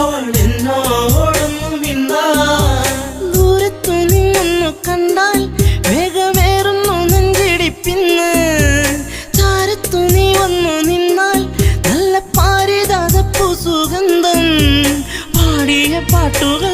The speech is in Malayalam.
അവൾ എന്നോടൊന്നു മിണ്ടാൻ. ദൂരത്തു നിന്നൊന്നു കണ്ടാൽ വേഗമേറുന്നു നെഞ്ചിടിപ്പിന്ന്. ചാരത്തു നീ വന്നു നിന്നാൽ നല്ല പാരിജാതപ്പൂ സുഗന്ധം. പാടിയ പാട്ടുകൾ